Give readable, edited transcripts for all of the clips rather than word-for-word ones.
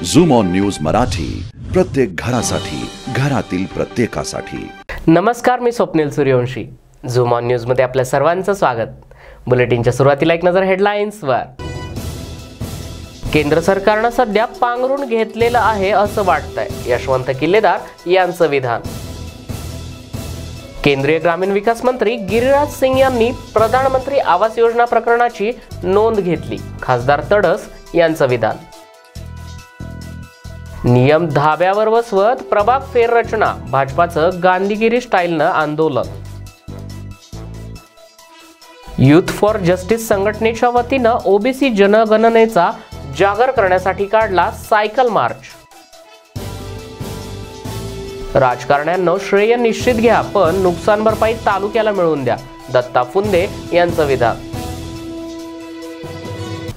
Zoom on news Marathi, प्रत्येक घरासाठी, घरातील प्रत्येकासाठी। नमस्कार, मी Swapnil Suryavanshi. Zoom on news मध्ये आपल्या सर्वांचं स्वागत। बुलेटिनच्या सुरुवातीला एक नजर हेडलाईन्सवर। केंद्र सरकारने सध्या पांघरून घेतलेलं आहे असं वाटतंय, यशवंत किल्लेदार यांचं विधान। केंद्रीय ग्रामीण विकास मंत्री गिरिराज सिंग यांनी प्रधानमंत्री आवास योजना प्रकरणाची नोंद घेतली, खासदार तडस यांचं विधान। नियम धाब्यावर बसवत प्रभाग फेररचना, भाजपाचं गांधीगिरी स्टाईलनं आंदोलन। युथ फॉर जस्टिस संघटनेच्या वतीनं ओबीसी जनगणनेचा जागर करण्यासाठी काढला सायकल मार्च। राजकारण्यांनो श्रेय निश्चित घ्या, पण नुकसान भरपाई तालुक्याला मिळवून द्या, दत्ता फुंदे यांचं विधान।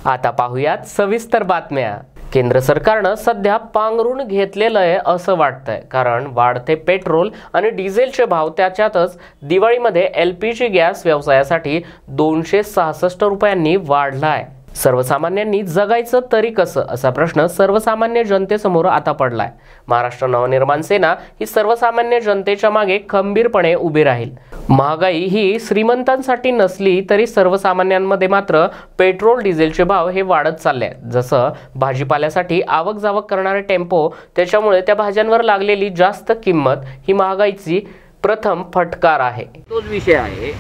आता पाहूयात सविस्तर बातम्या। केंद्र सरकारनं सध्या पांघरून घेतलेलं आहे असं वाटतंय, कारण वाढते पेट्रोल आणि डिझेलचे भाव, त्याच्यातच दिवाळीमध्ये एलपीजी गॅस व्यवसायासाठी 266 रुपयांनी वाढलाय। सर्वसामान्यांनी जगायचं तरी कसं, असा प्रश्न सर्वसामान्य जनतेसमोर आता पडलाय। महाराष्ट्र नवनिर्माण सेना ही सर्वसामान्य जनतेच्या मागे खंबीरपणे उभी राहील। महागाई ही श्रीमंतांसाठी नसली तरी सर्वसामान्यांमध्ये मात्र पेट्रोल डिझेलचे भाव हे वाढत चालले आहेत। जसं भाजीपाल्यासाठी आवक जावक करणारे टेम्पो, त्याच्यामुळे त्या भाज्यांवर लागलेली जास्त किंमत ही महागाईची प्रथम फटकार आहे। तोच विषय आहे,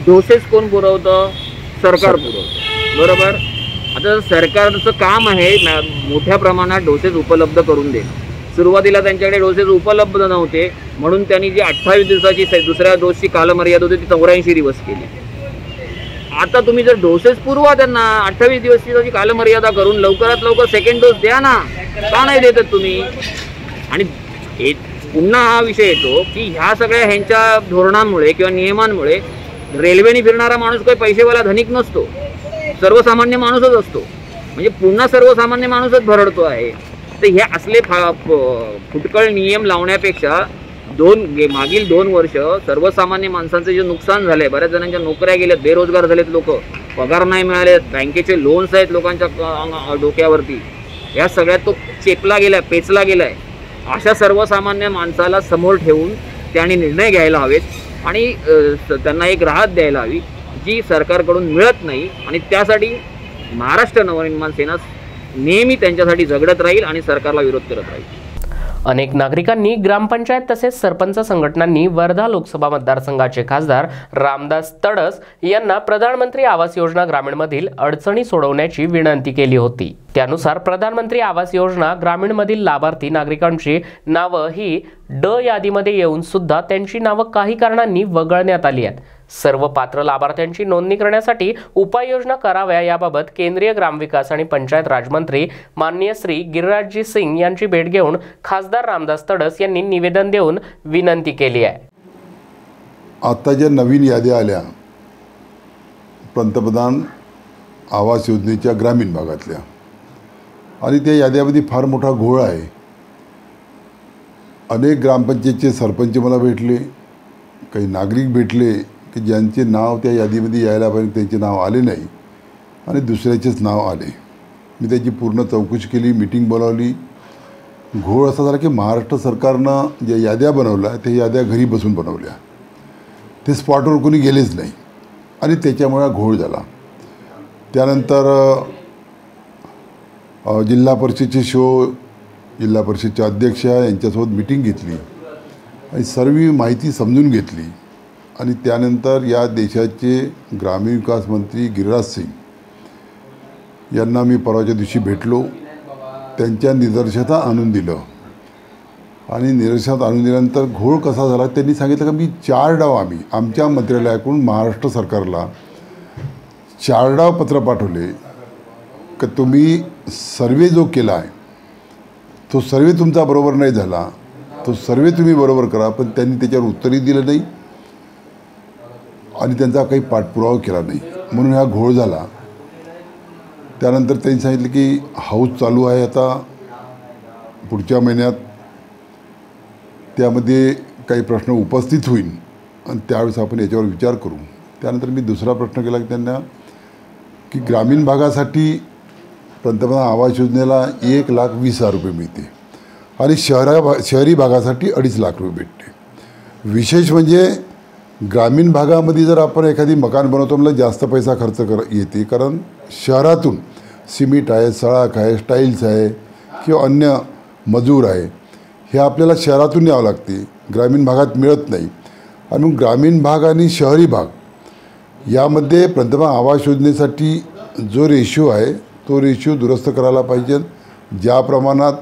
डोसेस कोण पुरवतं? सरकार पुरवतं, बरोबर। आता सरकारचं काम आहे मोठ्या प्रमाणात डोसेस उपलब्ध करून देणं। सुरुवातीला त्यांच्याकडे डोसेस उपलब्ध नव्हते, म्हणून त्यांनी जी 28 दिवसाची दुसऱ्या डोसची कालमर्यादा होती ती 84 दिवस केली। आता तुम्ही जर डोसेस पुरवा त्यांना, 28 दिवसाची कालमर्यादा करून लवकरात लवकर सेकंड डोस द्या ना, का नाही देतात तुम्ही? आणि पुन्हा हा विषय येतो की ह्या सगळ्या ह्यांच्या धोरणांमुळे किंवा नियमांमुळे रेल्वेने फिरणारा माणूस काही पैसेवाला धनिक नसतो, सर्वसामान्य माणूसच असतो। म्हणजे पुन्हा सर्वसामान्य माणूसच भरडतो आहे। तर हे असले फुटकळ नियम लावण्यापेक्षा मागील 2 वर्ष सर्वसामान्य माणसांचं जे नुकसान झालंय, बऱ्याच जणांच्या नोकऱ्या गेल्यात, बेरोजगार झालेत लोक, पगार नाही मिळाले, बँकेचे लोन्स आहेत लोकांच्या डोक्यावरती, या सगळ्यात तो चेपला गेलाय, पेचला गेलाय। अशा सर्वसामान्य माणसाला समोर ठेवून त्यांनी निर्णय घ्यायला हवेत आणि त्यांना एक राहत द्यायला हवी जी सरकारकडून मिळत नाही। आणि त्यासाठी महाराष्ट्र नवनिर्माण सेना नेहमी त्यांच्यासाठी झगडत राहील आणि सरकारला विरोध करत राहील। अनेक नागरिकांनी, ग्रामपंचायत तसेच सरपंच संघटनांनी वर्धा लोकसभा मतदारसंघाचे खासदार रामदास तडस यांना प्रधानमंत्री आवास योजना ग्रामीणमधील अडचणी सोडवण्याची विनंती केली होती। त्यानुसार प्रधानमंत्री आवास योजना ग्रामीणमधील लाभार्थी नागरिकांची नावं ही ड यादीमध्ये येऊन सुद्धा त्यांची नावं काही कारणांनी वगळण्यात आली आहेत। सर्व पात्र लाभार्थ्यांची नोंदणी करण्यासाठी उपाययोजना कराव्या याबाबत केंद्रीय ग्रामविकास आणि पंचायत राज मंत्री माननीय श्री गिरिराजजी सिंग यांची भेट घेऊन खासदार रामदास तडस यांनी निवेदन देऊन विनंती केली आहे। आता ज्या नवीन याद्या आल्या पंतप्रधान आवास योजनेच्या ग्रामीण भागातल्या, आणि त्या याद्यामध्ये फार मोठा घोळ आहे। अनेक ग्रामपंचायतचे सरपंच मला भेटले, काही नागरिक भेटले की ज्यांचे नाव त्या यादीमध्ये यायला पाहिजे त्यांचे नाव आले नाही आणि दुसऱ्याचेच नाव आले। मी त्याची पूर्ण चौकशी केली, मीटिंग बोलावली। घोळ असा झाला की महाराष्ट्र सरकारनं ज्या याद्या बनवल्या त्या याद्या घरी बसून बनवल्या, ते स्पॉटवर कोणी गेलेच नाही आणि त्याच्यामुळे घोळ झाला। त्यानंतर जिल्हा परिषदेचे जिल्हा परिषदेच्या अध्यक्षा यांच्यासोबत मीटिंग घेतली आणि सर्व माहिती समजून घेतली। आणि त्यानंतर या देशाचे ग्रामीण विकास मंत्री गिरिराज सिंग यांना मी परवाच्या दिवशी भेटलो, त्यांच्या निदर्शनात आणून दिलं आणि निदर्शनात आणून दिल्यानंतर घोळ कसा झाला त्यांनी सांगितलं की मी 4 डाव आमच्या मंत्रालयाकडून महाराष्ट्र सरकारला 4 डाव पत्र पाठवले की तुम्ही सर्वे जो केला आहे तो सर्वे तुमचा बरोबर नाही झाला, तो सर्वे तुम्ही बरोबर करा। पण त्यांनी त्याच्यावर उत्तरही दिलं नाही आणि त्यांचा काही पाठपुरावा केला नाही, म्हणून हा घोळ झाला। त्यानंतर त्यांनी सांगितलं की हाऊस चालू आहे आता पुढच्या महिन्यात, त्यामध्ये काही प्रश्न उपस्थित होईल आणि त्यावेळेस आपण याच्यावर विचार करू। त्यानंतर मी दुसरा प्रश्न केला की त्यांना की ग्रामीण भागासाठी पंतप्रधान आवास योजनेला 1,20,000 रुपये मिळते आणि शहरी भागासाठी 2.5 लाख रुपये भेटते। विशेष म्हणजे ग्रामीण भागामध्ये जर आपण एखादी मकान बनवतो म्हणजे जास्त पैसा खर्च येते, कारण शहरातून सिमेंट आहे, सळाख आहे, टाईल्स आहे किंवा अन्य मजूर आहे, हे आपल्याला शहरातून न्यावं लागते, ग्रामीण भागात मिळत नाही। आणि मग ग्रामीण भाग आणि शहरी भाग यामध्ये पंतप्रधान आवास योजनेसाठी जो रेशिओ आहे तो रेशिओ दुरुस्त करायला पाहिजे। ज्या प्रमाणात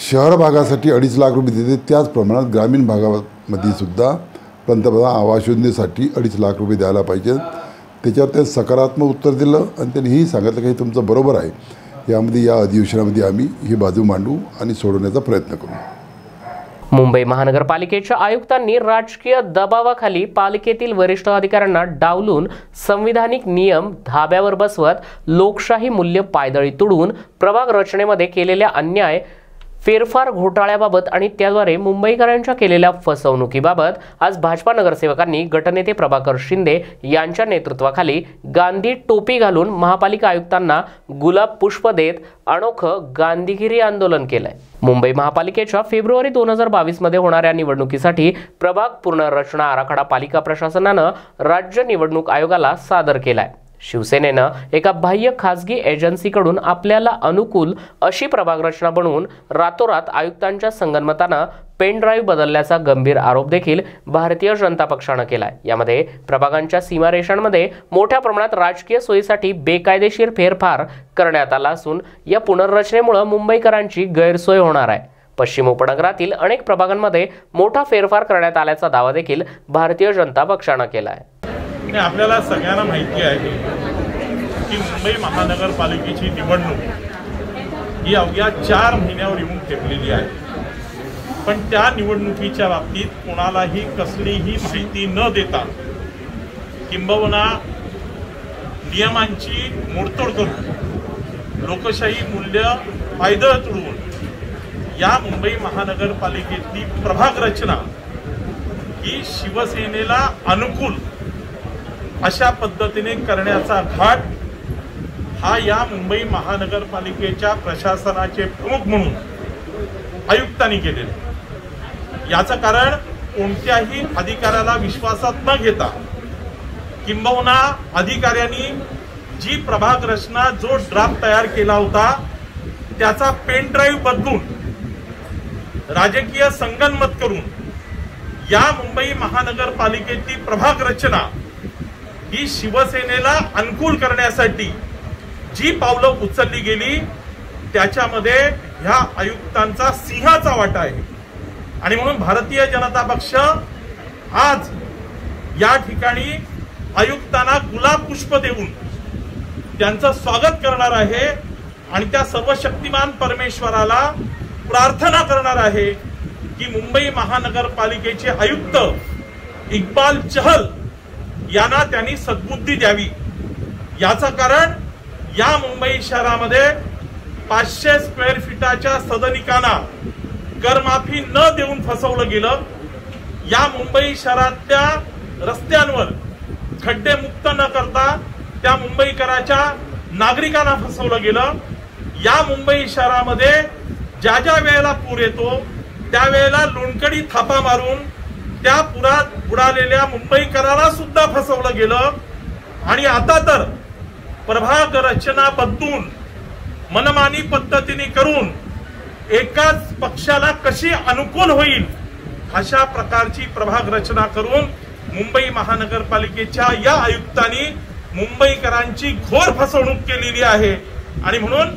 शहर भागासाठी 2.5 लाख रुपये देते त्याच प्रमाणात ग्रामीण भागामध्ये सुद्धा पंतप्रधान आवास योजनेसाठी 2.5 लाख रुपये द्यायला पाहिजे। त्याच्यावर ते सकारात्मक उत्तर दिलं आणि त्यांनी ही सांगितलं की तुमचं बरोबर आहे, यामध्ये या अधिवेशनामध्ये आम्ही ही बाजू मांडू आणि सोडवण्याचा प्रयत्न करू। मुंबई महानगरपालिकेच्या आयुक्तांनी राजकीय दबावाखाली पालिकेतील वरिष्ठ अधिकाऱ्यांना डावलून संविधानिक नियम धाब्यावर बसवत लोकशाही मूल्य पायदळी तुडवून प्रभाग रचनेमध्ये केलेल्या अन्याय, फेरफार घोटाळ्याबाबत आणि त्याद्वारे मुंबईकरांच्या केलेल्या फसवणुकीबाबत आज भाजपा नगरसेवकांनी गटनेते प्रभाकर शिंदे यांच्या नेतृत्वाखाली गांधी टोपी घालून महापालिका आयुक्तांना गुलाब पुष्प देत अनोखं गांधीगिरी आंदोलन केलंय। मुंबई महापालिकेच्या फेब्रुवारी 2022 मध्ये होणाऱ्या निवडणुकीसाठी प्रभाग पुनर्रचना आराखडा पालिका प्रशासनानं राज्य निवडणूक आयोगाला सादर केलाय। शिवसेनेनं एका बाह्य खासगी एजन्सीकडून आपल्याला अनुकूल अशी प्रभाग रचना बनवून रातोरात आयुक्तांच्या संगनमतानं पेन ड्राईव्ह बदलल्याचा गंभीर आरोप देखील भारतीय जनता पक्षानं केलाय। यामध्ये प्रभागांच्या सीमारेषांमध्ये मोठ्या प्रमाणात राजकीय सोयीसाठी बेकायदेशीर फेरफार करण्यात आला असून या पुनर्रचनेमुळे मुंबईकरांची गैरसोय होणार आहे। पश्चिम उपनगरातील अनेक प्रभागांमध्ये मोठा फेरफार करण्यात आल्याचा दावा देखील भारतीय जनता पक्षानं केला आहे। आपल्याला सगळ्यांना माहिती आहे की मुंबई महानगरपालिकेची निवडणूक ही अवघ्या 4 महिन्यावर येऊन ठेपलेली आहे, पण त्या निवडणुकीच्या बाबतीत कोणालाही कसलीही माहिती न देता किंबहुना नियमांची मोडतोड करून लोकशाही मूल्य पायदळ तुडवून या मुंबई महानगरपालिकेतली प्रभाग रचना ही शिवसेनेला अनुकूल अशा पद्धतीने करण्याचा घाट हा या मुंबई महानगरपालिकेच्या प्रशासनाचे प्रमुख म्हणून आयुक्तांनी केलेला। याचं कारण कोणत्याही अधिकाऱ्याला विश्वासात न घेता किंबहुना अधिकाऱ्यांनी जी प्रभाग रचना जो ड्राफ्ट तयार केला होता त्याचा पेन ड्राईव्ह बदलून राजकीय संगनमत करून या मुंबई महानगरपालिकेची प्रभाग रचना ही शिवसेनेला अनुकूल करण्यासाठी जी पावलं उचलली गेली त्याच्यामध्ये ह्या आयुक्तांचा सिंहाचा वाटा आहे। आणि म्हणून भारतीय जनता पक्ष आज या ठिकाणी आयुक्तांना गुलाब पुष्प देऊन त्यांचं स्वागत करणार आहे आणि त्या सर्वशक्तिमान परमेश्वराला प्रार्थना करणार आहे की मुंबई महानगरपालिकेचे आयुक्त इक्बाल चहल यांना त्यांनी सद्बुद्धी द्यावी। याचं कारण या मुंबई शहरामध्ये 500 स्क्वेअर फीटाच्या सदनिकांना करमाफी न देऊन फसवलं गेलं। या मुंबई शहरातल्या रस्त्यांवर खड्डे मुक्त न करता त्या मुंबईकराच्या नागरिकांना फसवलं गेलं। या मुंबई शहरामध्ये ज्या ज्या वेळेला पूर येतो त्यावेळेला लोणकडी थापा मारून त्या पुरात बुडालेल्या मुंबईकरांना सुद्धा फसवलं गेलं। आणि आता तर प्रभाग रचना बदलून मनमानी पद्धतीने करून एकाच पक्षाला कशी अनुकूल होईल अशा प्रकारची प्रभाग रचना करून मुंबई महानगरपालिकेच्या या आयुक्तांनी मुंबईकरांची घोर फसवणूक केलेली आहे। आणि म्हणून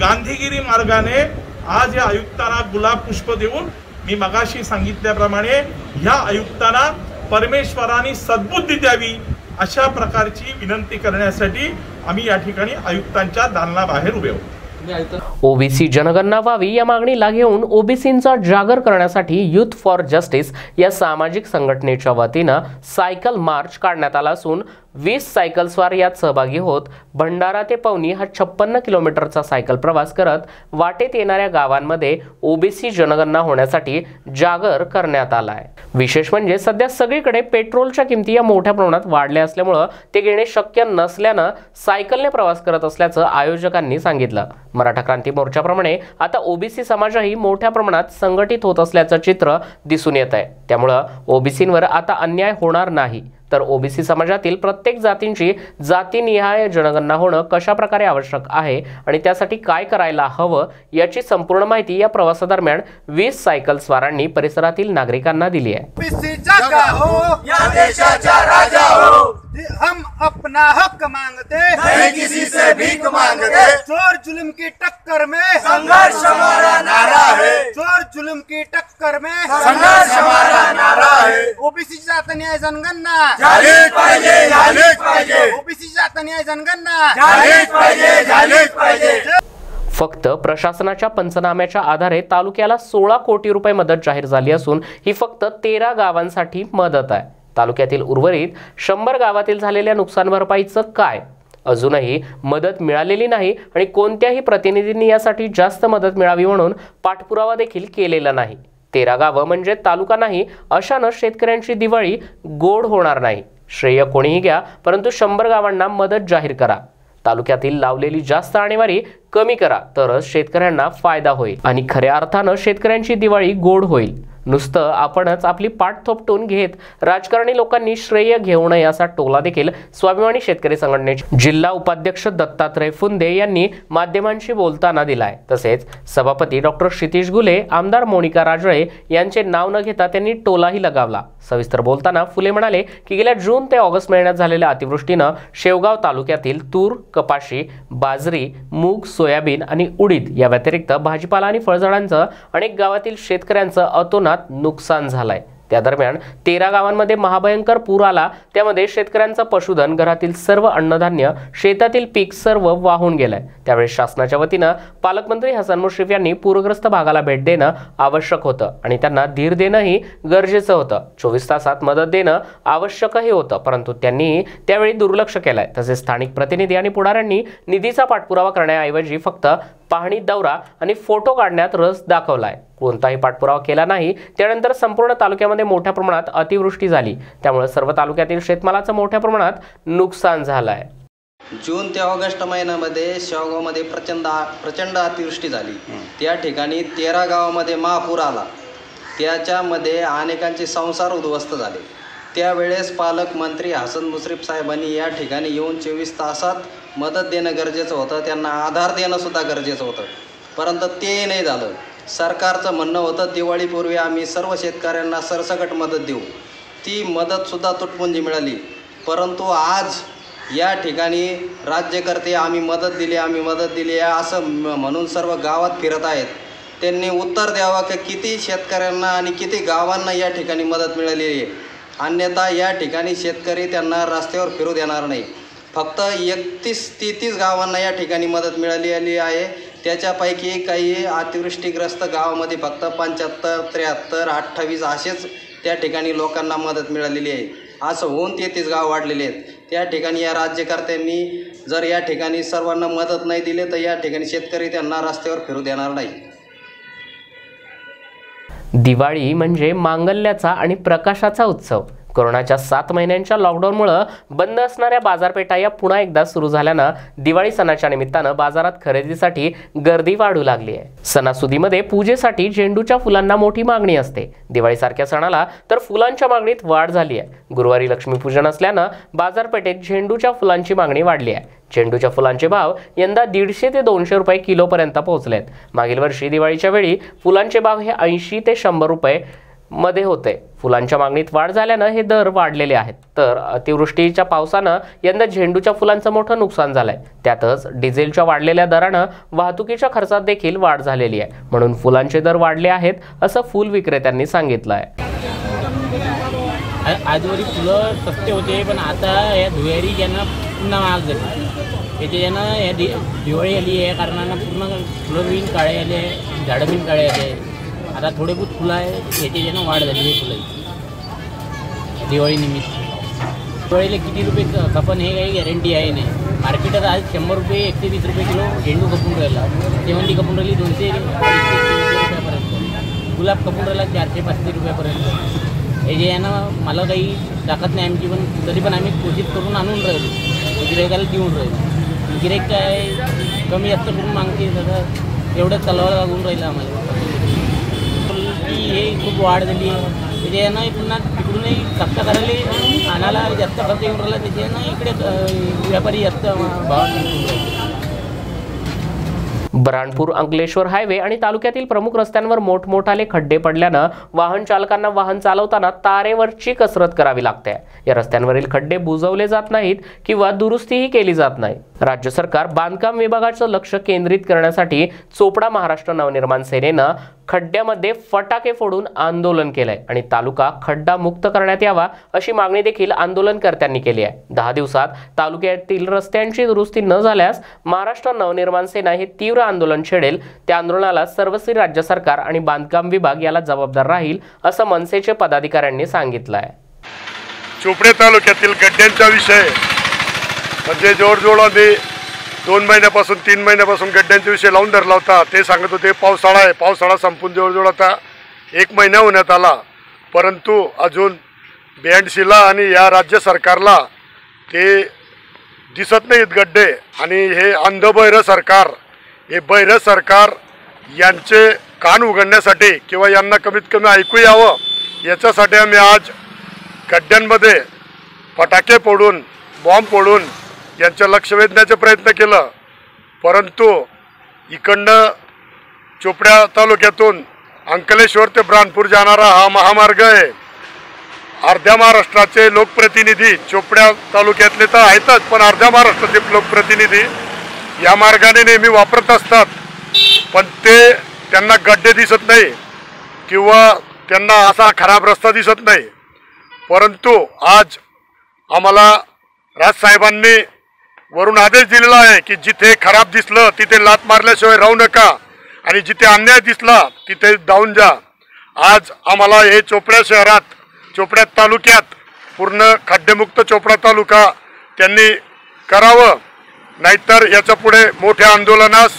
गांधीगिरी मार्गाने आज या आयुक्तांना गुलाब पुष्प देऊन मी मगाशी सांगितल्याप्रमाणे ह्या आयुक्तांना परमेश्वराने सद्बुद्धी द्यावी अशा प्रकारची विनंती करण्यासाठी आम्ही या ठिकाणी आयुक्तांच्या दालनाबाहेर उभे आहोत। ओबीसी जनगणना व्हावी या मागणीला घेऊन ओबीसींचा जागर करण्यासाठी युथ फॉर जस्टिस या सामाजिक संघटनेच्या वतीनं सायकल मार्च काढण्यात आला असून 20 सायकलस्वार यात सहभागी होत भंडारा ते पवनी हा 56 किलोमीटरचा सायकल प्रवास करत वाटेत येणाऱ्या गावांमध्ये ओबीसी जनगणना होण्यासाठी जागर करण्यात आला आहे। विशेष म्हणजे सध्या सगळीकडे पेट्रोलच्या किमती या मोठ्या प्रमाणात वाढल्या असल्यामुळे ते घेणे शक्य नसल्याने सायकलने प्रवास करत असल्याचं आयोजकांनी सांगितलं। मराठा क्रांती मोर्चाप्रमाणे आता ओबीसी समाजही मोठ्या प्रमाणात संघटित होत असल्याचं चित्र दिसून येत आहे। त्यामुळे ओबीसींवर आता अन्याय होणार नाही, तर ओबीसी समाजातील प्रत्येक जातींची जातीनिहाय जनगणना होणं कशा प्रकारे आवश्यक आहे आणि त्यासाठी काय करायला हवं याची संपूर्ण माहिती या प्रवासादरम्यान 20 सायकलस्वारांनी परिसरातील नागरिकांना दिली आहे। ओबीसी जागा हो, या देशाचा राजा हो, हम अपना हक मांगते नहीं किसी से भीख मांगते। चोर जुल्म की टक्कर में संघर्ष हमारा नारा है, चोर जुल्म की टक्कर में संघर्ष हमारा नारा है। ओबीसी जात न्याय जनगणना झालीच पाहिजे, झालीच पाहिजे। ओबीसी जात न्याय जनगणना झालीच पाहिजे, झालीच पाहिजे। फक्त प्रशासनाच्या पंचनाम्याच्या आधारे तालुक्याला 16 कोटी रुपये मदत जाहीर झाली असून ही फक्त 13 गावांसाठी मदत आहे। तालुक्यातील उर्वरित 100 गावातील झालेल्या नुकसान भरपाईचं काय? अजूनही मदत मिळालेली नाही आणि कोणत्याही प्रतिनिधींनी यासाठी जास्त मदत मिळावी म्हणून पाठपुरावा देखील केलेला नाही। 13 गावं म्हणजे तालुका नाही, अशानं शेतकऱ्यांची दिवाळी गोड होणार नाही। श्रेय कोणीही घ्या, परंतु 100 गावांना मदत जाहीर करा। तालुक्यातील लावलेली जास्त आणेवारी कमी करा, तरच शेतकऱ्यांना फायदा होईल आणि खऱ्या अर्थानं शेतकऱ्यांची दिवाळी गोड होईल। नुसतं आपणच आपली पाठ थोपटून घेत राजकारणी लोकांनी श्रेय घेऊ नये असा टोला देखील स्वाभिमानी शेतकरी संघटनेचे जिल्हा उपाध्यक्ष दत्तात्रय फुंदे यांनी माध्यमांशी बोलताना दिलाय। तसेच सभापती डॉक्टर क्षितिज गुले, आमदार मोनिका राजळे यांचे नाव न घेता त्यांनी टोलाही लगावला। सविस्तर बोलताना फुले म्हणाले की गेल्या जून ते ऑगस्ट महिन्यात झालेल्या अतिवृष्टीनं शेवगाव तालुक्यातील तूर, कपाशी, बाजरी, मूग, सोयाबीन आणि उडीद या व्यतिरिक्त भाजीपाला आणि फळझाडांचं अनेक गावातील शेतकऱ्यांचं अतोनात नुकसान झालंय। त्या दरम्यान 13 गावांमध्ये महाभयंकर पूर आला, त्यामध्ये शेतकऱ्यांचं पशुधन, घरातील सर्व अन्नधान्य, शेतातील पीक सर्व वाहून गेलंय। त्यावेळी शासनाच्या वतीनं पालकमंत्री हसन मुश्रीफ यांनी पूरग्रस्त भागाला भेट देणं आवश्यक होतं आणि त्यांना धीर देणंही गरजेचं होतं। 24 तासात मदत देणं आवश्यकही होतं, परंतु त्यांनी त्यावेळी दुर्लक्ष केलंय। तसेच स्थानिक प्रतिनिधी आणि पुढाऱ्यांनी निधीचा पाठपुरावा करण्याऐवजी फक्त पाहणी दौरा आणि फोटो काढण्यात रस दाखवलाय। कोणताही पाठपुरावा केला नाही। त्यानंतर संपूर्ण तालुक्यामध्ये मोठ्या प्रमाणात अतिवृष्टी झाली, त्यामुळे सर्व तालुक्यातील शेतमालाचं मोठ्या प्रमाणात नुकसान झालंय। जून ते ऑगस्ट महिन्यामध्ये शेवगावमध्ये प्रचंड अतिवृष्टी झाली। त्या ठिकाणी 13 गावामध्ये महापूर आला, त्याच्यामध्ये अनेकांचे संसार उद्ध्वस्त झाले। त्यावेळेस पालकमंत्री हसन मुश्रीफ साहेबांनी या ठिकाणी येऊन 24 तासात मदत देणं गरजेचं होतं, त्यांना आधार देणं सुद्धा गरजेचं होतं, परंतु ते नाही झालं। सरकारचं म्हणणं होतं दिवाळीपूर्वी आम्ही सर्व शेतकऱ्यांना सरसकट मदत देऊ, ती मदतसुद्धा तुटपुंजी मिळाली। परंतु आज या ठिकाणी राज्यकर्ते आम्ही मदत दिली आहे असं म्हणून सर्व गावात फिरत आहेत। त्यांनी उत्तर द्यावं की किती शेतकऱ्यांना आणि किती गावांना या ठिकाणी मदत मिळालेली आहे, अन्यथा या ठिकाणी शेतकरी त्यांना रस्त्यावर फिरू देणार नाही। फक्त 31-33 गावांना या ठिकाणी मदत मिळालेली आहे। त्याच्यापैकी काही अतिवृष्टीग्रस्त गावामध्ये फक्त 75, 73, 28 असेच त्या ठिकाणी लोकांना मदत मिळालेली आहे। असं होऊन 33 गाव वाढलेले आहेत। त्या ठिकाणी या राज्यकर्त्यांनी जर या ठिकाणी सर्वांना मदत नाही दिली तर या ठिकाणी शेतकरी त्यांना रस्त्यावर फिरू देणार नाही। दिवाळी म्हणजे मांगल्याचा आणि प्रकाशाचा उत्सव। कोरोनाच्या 7 महिन्यांच्या लॉकडाऊनमुळे बंद असणाऱ्या बाजारपेठा या पुन्हा एकदा सुरू झाल्यानं दिवाळी सणाच्या निमित्तानं बाजारात खरेदीसाठी गर्दी वाढू लागली आहे। सणासुदीमध्ये पूजेसाठी झेंडूच्या फुलांना मोठी मागणी असते। दिवाळीसारख्या सणाला तर फुलांच्या मागणीत वाढ झाली आहे। गुरुवारी लक्ष्मीपूजन असल्यानं बाजारपेठेत झेंडूच्या फुलांची मागणी वाढली आहे। झेंडूच्या फुलांचे भाव यंदा 150 ते 200 रुपये किलोपर्यंत पोहोचलेत। मागील वर्षी दिवाळीच्या वेळी फुलांचे भाव हे 80 ते 100 रुपये मध्ये होते। फुलांच्या मागणीत वाढ झाल्यानं हे दर वाढलेले आहेत। तर अतिवृष्टीच्या पावसानं यंदा झेंडूच्या फुलांचं मोठं नुकसान झालंय। त्यातच डिझेलच्या वाढलेल्या दरानं वाहतुकीच्या खर्चात देखील वाढ झालेली आहे, म्हणून फुलांचे दर वाढले आहेत असं फुल विक्रेत्यांनी सांगितलं आहे। आजवरी फुलं सस्ते होते, पण आता या धुयारी यांना पुन्हा महाग झाली। याच्यानं या दिवाळी आली आहे कारणानं पूर्ण फुलं बिन काळे आले, झाडं बिन काळे आले। आता थोडे बहुत फुलं आहे, याच्यानं वाढ झाली आहे फुलाची दिवाळी निमित्त। दिवाळीला किती रुपये खपन हे काही गॅरंटी आहे नाही. मार्केटात आज 100 रुपये 120 रुपये किलो झेंडू खपून राहिला, शेवंती खपून राहिली 200 रुपयापर्यंत, गुलाब खपून राहिला 400-500 रुपयापर्यंत. हे जे आहे ना, मला काही ताकद नाही आमची, पण तरी पण आम्ही कोशिश करून आणून राहिलो, गिरायकाला देऊन राहिलो. गिरायक काय कमी जास्त करून मागते, सगळं एवढंच चालवायला लागून राहिलं आम्हाला. की हे खूप वाढ झाली आहे, त्याच्यानं पुन्हा तिकडूनही कास्तकाराला आणायला जास्त खर्च येऊन राहिला, त्याच्यानं इकडे व्यापारी जास्त भावात. बऱ्हाणपूर अंकलेश्वर हायवे आणि तालुक्यातील प्रमुख रस्त्यांवर मोठमोठाले खड्डे पडल्यानं वाहन चालकांना वाहन चालवताना तारेवरची कसरत करावी लागते. या रस्त्यांवरील खड्डे बुजवले जात नाहीत किंवा दुरुस्तीही केली जात नाही. राज्य सरकार बांधकाम विभागाचं लक्ष केंद्रित करण्यासाठी चोपडा महाराष्ट्र नवनिर्माण सेनेनं खड्ड्यामध्ये फटाके फोडून आंदोलन केलंय आणि तालुका खड्डा मुक्त करण्यात यावा अशी मागणी देखील आंदोलनकर्त्यांनी केली आहे. 10 दिवसात तालुक्यातील रस्त्यांची दुरुस्ती न झाल्यास महाराष्ट्र नवनिर्माण सेना हे तीव्र आंदोलन छेडेल. त्या आंदोलनाला सर्वस्वी राज्य सरकार आणि बांधकाम विभाग याला जबाबदार राहील असं मनसेचे पदाधिकाऱ्यांनी सांगितलं आहे. चोपडे तालुक्यातील गड्ड्यांचा विषय म्हणजे जोडजोडाने 2 महिन्यापासून 3 महिन्यापासून गड्ड्यांचा विषय लावून धरला होता. ते सांगत होते पावसाळा आहे, पावसाळा संपून जवळजवळ आता 1 महिना होण्यात आला, परंतु अजून BNCला आणि या राज्य सरकारला ते दिसत नाहीत गड्डे. आणि हे अंधबैर सरकार, हे बैर सरकार यांचे कान उघडण्यासाठी किंवा यांना कमीत कमी ऐकू यावं याच्यासाठी आम्ही आज गड्ड्यांमध्ये फटाके फोडून बॉम्ब फोडून यांचं लक्ष वेधण्याचा प्रयत्न केलं. परंतु इकडनं चोपड्या तालुक्यातून अंकलेश्वर ते बऱ्हाणपूर जाणारा हा महामार्ग आहे. अर्ध्या महाराष्ट्राचे लोकप्रतिनिधी चोपड्या तालुक्यातले तर आहेतच, पण अर्ध्या महाराष्ट्राचे लोकप्रतिनिधी या मार्गाने नेहमी वापरत असतात, पण त्यांना गड्डे दिसत नाही किंवा त्यांना असा खराब रस्ता दिसत नाही. परंतु आज आम्हाला राजसाहेबांनी वरून आदेश दिलेला आहे की जिथे खराब दिसलं तिथे लात मारल्याशिवाय राहू नका आणि जिथे अन्याय दिसला तिथे धावून जा. आज आम्हाला हे चोपड्या शहरात, चोपड्या तालुक्यात पूर्ण खड्डेमुक्त चोपडा तालुका त्यांनी करावं, नाहीतर याच्या पुढे मोठ्या आंदोलनास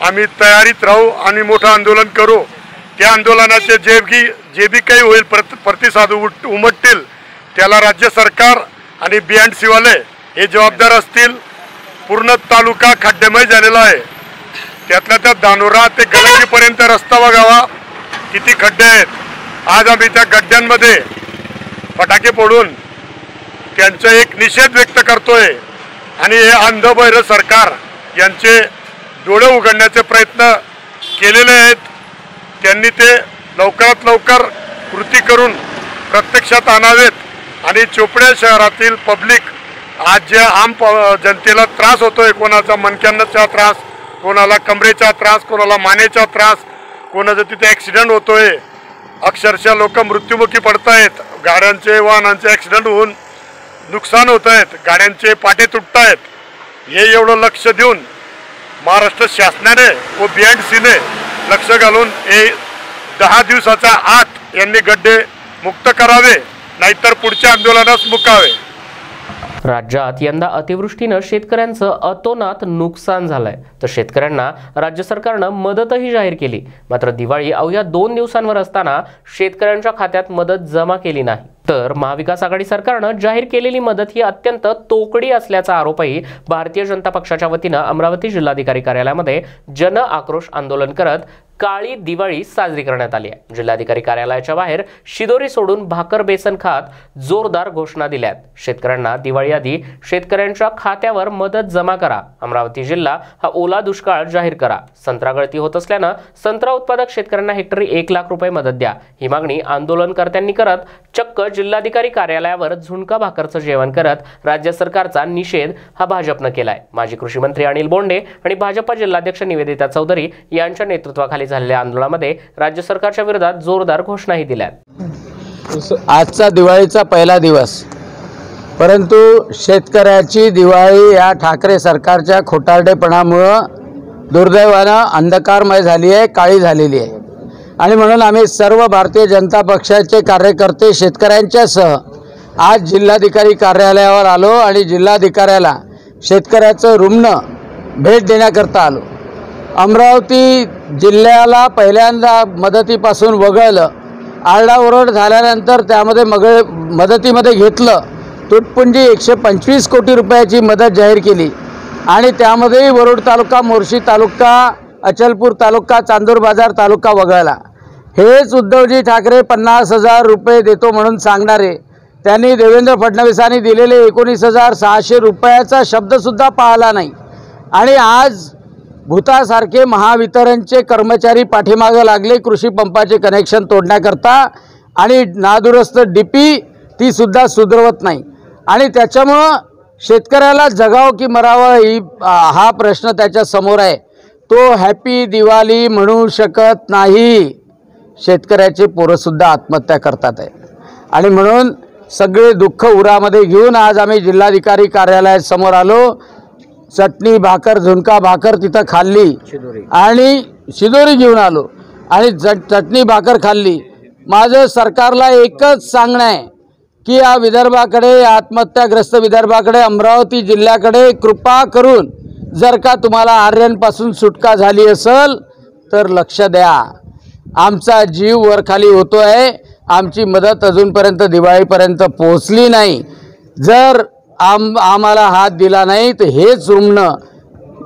आम्ही तयारीत राहू आणि मोठं आंदोलन करू. त्या आंदोलनाचे जे बी काही होईल प्रतिसाद उमटतील त्याला राज्य सरकार आणि BNCवाले हे जबाबदार असतील. पूर्ण तालुका खड्डेमय झालेला आहे, त्यातल्या त्यात धानोरा ते गलंगीपर्यंत रस्ता बघावा किती खड्डे आहेत. आज आम्ही त्या गड्ड्यांमध्ये फटाके फोडून त्यांचा एक निषेध व्यक्त करतोय आणि हे अंधबैर सरकार यांचे डोळे उघडण्याचे प्रयत्न केलेले आहेत. त्यांनी ते लवकरात लवकर कृती करून प्रत्यक्षात आणावेत आणि चोपड्या शहरातील पब्लिक आज जे आम जनतेला त्रास होतोय, कोणाचा मणक्यांचा त्रास, कोणाला कमरेचा त्रास, कोणाला मानेचा त्रास, कोणाचा तिथे ॲक्सिडेंट होतोय, अक्षरशः लोक मृत्युमुखी पडत आहेत, गाड्यांचे वाहनांचे ॲक्सिडेंट होऊन नुकसान होत आहेत, गाड्यांचे पाटे तुटत आहेत. हे एवढं लक्ष देऊन महाराष्ट्र शासनाने व BNCने लक्ष घालून हे 10 दिवसाच्या आत यांनी गड्डे मुक्त करावे, नाहीतर पुढच्या आंदोलनास मुकावे. राज्यात यंदा अतिवृष्टीनं शेतकऱ्यांचं अतोनात नुकसान झालंय, तर शेतकऱ्यांना राज्य सरकारनं मदतही जाहीर केली. मात्र दिवाळी अवघ्या 2 दिवसांवर असताना शेतकऱ्यांच्या खात्यात मदत जमा केली नाही. तर महाविकास आघाडी सरकारनं जाहीर केलेली मदत ही अत्यंत तोकडी असल्याचा आरोपही भारतीय जनता पक्षाच्या वतीनं अमरावती जिल्हाधिकारी कार्यालयामध्ये जन आक्रोश आंदोलन करत काळी दिवाळी साजरी करण्यात आली आहे. जिल्हाधिकारी कार्यालयाच्या बाहेर शिदोरी सोडून भाकर बेसन खात जोरदार घोषणा दिल्यात. शेतकऱ्यांना दिवाळी आधी शेतकऱ्यांच्या खात्यावर मदत जमा करा, अमरावती जिल्हा हा ओला दुष्काळ जाहीर करा, संत्रा गळती होत असल्यानं संत्रा उत्पादक शेतकऱ्यांना हेक्टरी 1 लाख रुपये मदत द्या, ही मागणी आंदोलनकर्त्यांनी करत चक्क जिल्हाधिकारी कार्यालयावर झुणका भाकरचं जेवण करत राज्य सरकारचा निषेध हा भाजपनं केलाय. माजी कृषी मंत्री अनिल बोंडे आणि भाजपा जिल्हाध्यक्ष निवेदिता चौधरी यांच्या नेतृत्वाखाली झालेल्या आंदोलनामध्ये राज्य सरकारच्या विरोधात जोरदार घोषणाही दिल्या. आजचा दिवाळीचा पहिला दिवस, परंतु शेतकऱ्याची दिवाळी या ठाकरे सरकारच्या खोटारडेपणामुळं दुर्दैवानं अंधकारमय झाली आहे, काळी झालेली आहे. आणि म्हणून आम्ही सर्व भारतीय जनता पक्षाचे कार्यकर्ते शेतकऱ्यांच्यासह आज जिल्हाधिकारी कार्यालयावर आलो आणि जिल्हाधिकाऱ्याला शेतकऱ्याचं रुग्ण भेट देण्याकरता आलो. अमरावती जिल्ह्याला पहिल्यांदा मदतीपासून वगळलं, आरडाओरड झाल्यानंतर त्यामध्ये मदतीमध्ये घेतलं. तुटपुंजी 125 कोटी रुपयाची मदत जाहीर केली आणि त्यामध्येही वरुड तालुका, मोर्शी तालुका, अचलपूर तालुका, चांदूर बाजार तालुका वगळला. हेच उद्धवजी ठाकरे 50,000 रुपये देतो म्हणून सांगणारे, त्यांनी देवेंद्र फडणवीसांनी दिलेले 19,600 रुपयाचा शब्दसुद्धा पाळला नाही. आणि आज भूतासारखे महावितरणचे कर्मचारी पाठीमागं लागले कृषी पंपाचे कनेक्शन तोडण्याकरता आणि नादुरुस्त डीपी ती सुद्धा सुधरवत नाही. आणि त्याच्यामुळं शेतकऱ्याला जगावं की मरावं हा प्रश्न त्याच्या समोर आहे. तो हॅपी दिवाळी म्हणू शकत नाही. शेतकऱ्याचे पोरंसुद्धा आत्महत्या करतात आहे. आणि म्हणून सगळे दुःख उरामध्ये घेऊन आज आम्ही जिल्हाधिकारी कार्यालयासमोर आलो. चटणी भाकर, झुणका भाकर तिथं खाल्ली आणि शिदोरी घेऊन आलो आणि चटणी भाकर खाल्ली. माझं सरकारला एकच सांगणं आहे की या विदर्भाकडे, आत्महत्याग्रस्त विदर्भाकडे, अमरावती जिल्ह्याकडे कृपा करून जर का तुम्हाला आर्यांपासून सुटका झाली असेल तर लक्ष द्या. आमचा जीव वरखाली होतो आहे. आमची मदत अजूनपर्यंत दिवाळीपर्यंत पोहोचली नाही. जर आम्हाला हात दिला नाही तर हेच रुग्ण